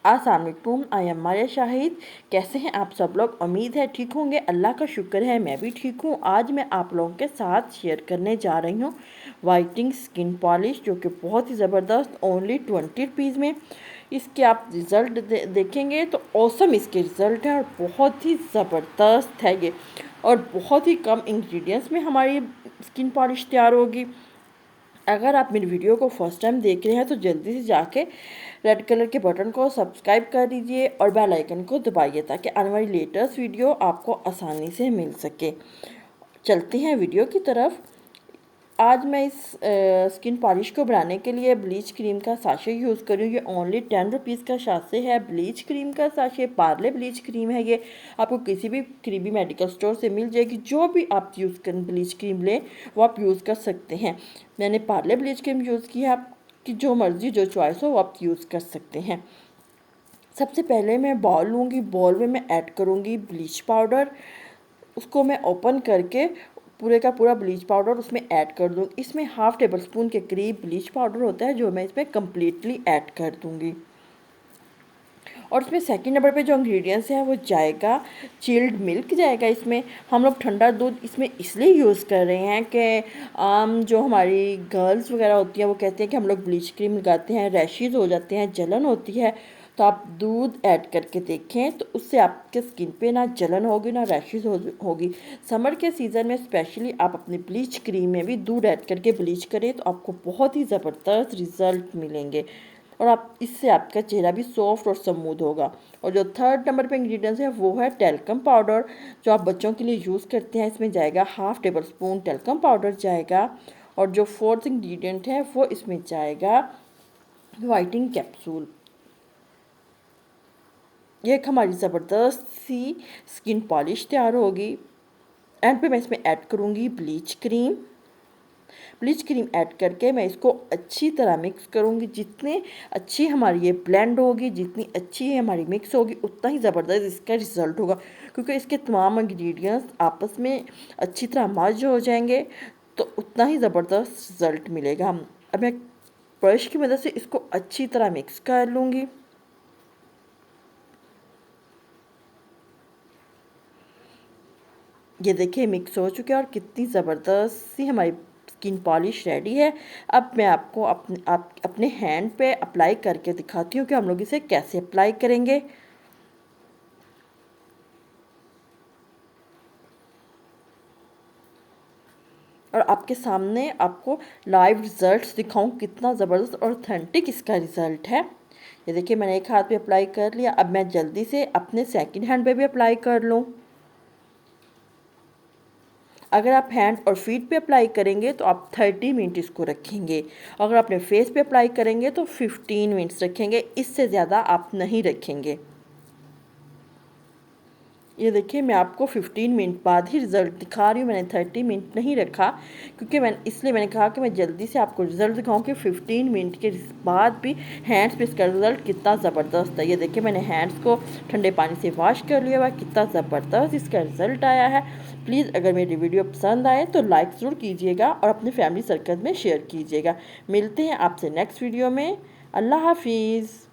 अस्सलाम वालेकुम, I am Maria Shahid. कैसे हैं आप सब लोग? उम्मीद है ठीक होंगे। अल्लाह का शुक्र है मैं भी ठीक हूँ। आज मैं आप लोगों के साथ शेयर करने जा रही हूँ वाइटनिंग स्किन पॉलिश, जो कि बहुत ही ज़बरदस्त, ओनली 20 रुपीज़ में। इसके आप रिज़ल्ट देखेंगे तो औसम इसके रिज़ल्ट है और बहुत ही ज़बरदस्त है ये, और बहुत ही कम इंग्रेडिएंट्स में हमारी स्किन पॉलिश तैयार होगी। अगर आप मेरी वीडियो को फर्स्ट टाइम देख रहे हैं तो जल्दी से जाके रेड कलर के बटन को सब्सक्राइब कर दीजिए और बेल आइकन को दबाइए ताकि आने वाली लेटेस्ट वीडियो आपको आसानी से मिल सके। चलते हैं वीडियो की तरफ। आज मैं इस स्किन पॉलिश को बनाने के लिए ब्लीच क्रीम का साशे यूज़ कर रही हूँ। ये ओनली 10 रुपीज़ का साशे है। ब्लीच क्रीम का साशे पार्ले ब्लीच क्रीम है। ये आपको किसी भी करीबी मेडिकल स्टोर से मिल जाएगी। जो भी आप यूज़ करें ब्लीच क्रीम लें वो आप यूज़ कर सकते हैं। मैंने पार्ले ब्लीच क्रीम यूज़ की है। आपकी जो मर्ज़ी जो चॉइस हो वो आप यूज़ कर सकते हैं। सबसे पहले मैं बाउल लूँगी। बाउल में मैं ऐड करूँगी ब्लीच पाउडर। उसको मैं ओपन करके पूरे का पूरा ब्लीच पाउडर उसमें ऐड कर दूँ। इसमें हाफ़ टेबल स्पून के करीब ब्लीच पाउडर होता है जो मैं इसमें कम्प्लीटली ऐड कर दूँगी। और उसमें सेकंड नंबर पे जो इंग्रेडिएंट्स है वो जाएगा चिल्ड मिल्क जाएगा। इसमें हम लोग ठंडा दूध इसमें इसलिए यूज़ कर रहे हैं कि जो हमारी गर्ल्स वगैरह होती हैं वो कहते हैं कि हम लोग ब्लीच क्रीम लगाते हैं, रैशेज़ हो जाते हैं, जलन होती है। तो आप दूध ऐड करके देखें तो उससे आपके स्किन पे ना जलन होगी ना रैशेज़ होगी। समर के सीज़न में स्पेशली आप अपनी ब्लीच क्रीम में भी दूध ऐड करके ब्लीच करें तो आपको बहुत ही ज़बरदस्त रिज़ल्ट मिलेंगे और आप इससे आपका चेहरा भी सॉफ्ट और स्मूथ होगा। और जो थर्ड नंबर पे इंग्रेडिएंट्स है वो है टेल्कम पाउडर, जो आप बच्चों के लिए यूज़ करते हैं। इसमें जाएगा half table spoon talcum powder जाएगा। और जो फोर्थ इंग्रेडिएंट है वो इसमें जाएगा वाइटनिंग कैप्सूल। ये एक हमारी ज़बरदस्त सी स्किन पॉलिश तैयार होगी। एंड पे मैं इसमें ऐड करूँगी bleach cream. Bleach cream add करके मैं इसको अच्छी तरह मिक्स करूँगी। जितने अच्छी हमारी ये ब्लेंड होगी, जितनी अच्छी हमारी मिक्स होगी, उतना ही ज़बरदस्त इसका रिज़ल्ट होगा, क्योंकि इसके तमाम इंग्रेडिएंट्स आपस में अच्छी तरह मर्ज हो जाएंगे तो उतना ही ज़बरदस्त रिज़ल्ट मिलेगा। अब मैं ब्रश की मदद से इसको अच्छी तरह मिक्स कर लूँगी। ये देखिए मिक्स हो चुके हैं और कितनी ज़बरदस्त सी हमारी स्किन पॉलिश रेडी है। अब मैं आपको अपने हैंड पे अप्लाई करके दिखाती हूँ कि हम लोग इसे कैसे अप्लाई करेंगे। और आपके सामने आपको लाइव रिज़ल्ट्स दिखाऊं कितना ज़बरदस्त और ऑथेंटिक इसका रिज़ल्ट है। ये देखिए मैंने एक हाथ पे अप्लाई कर लिया। अब मैं जल्दी से अपने सेकंड हैंड पे भी अप्लाई कर लूँ। अगर आप हैंड और फीट पे अप्लाई करेंगे तो आप 30 मिनट इसको रखेंगे। अगर अपने फेस पे अप्लाई करेंगे तो 15 मिनट्स रखेंगे, इससे ज़्यादा आप नहीं रखेंगे। ये देखिए मैं आपको 15 मिनट बाद ही रिज़ल्ट दिखा रही हूँ। मैंने 30 मिनट नहीं रखा क्योंकि मैंने कहा कि मैं जल्दी से आपको रिज़ल्ट दिखाऊँ कि 15 मिनट के बाद भी हैंड्स पे इसका रिज़ल्ट कितना ज़बरदस्त है। ये देखिए मैंने हैंड्स को ठंडे पानी से वॉश कर लिया हुआ, कितना ज़बरदस्त इसका रिज़ल्ट आया है। प्लीज़ अगर मेरी वीडियो पसंद आए तो लाइक ज़रूर कीजिएगा और अपने फैमिली सर्कल में शेयर कीजिएगा। मिलते हैं आपसे नेक्स्ट वीडियो में। अल्लाह हाफिज़।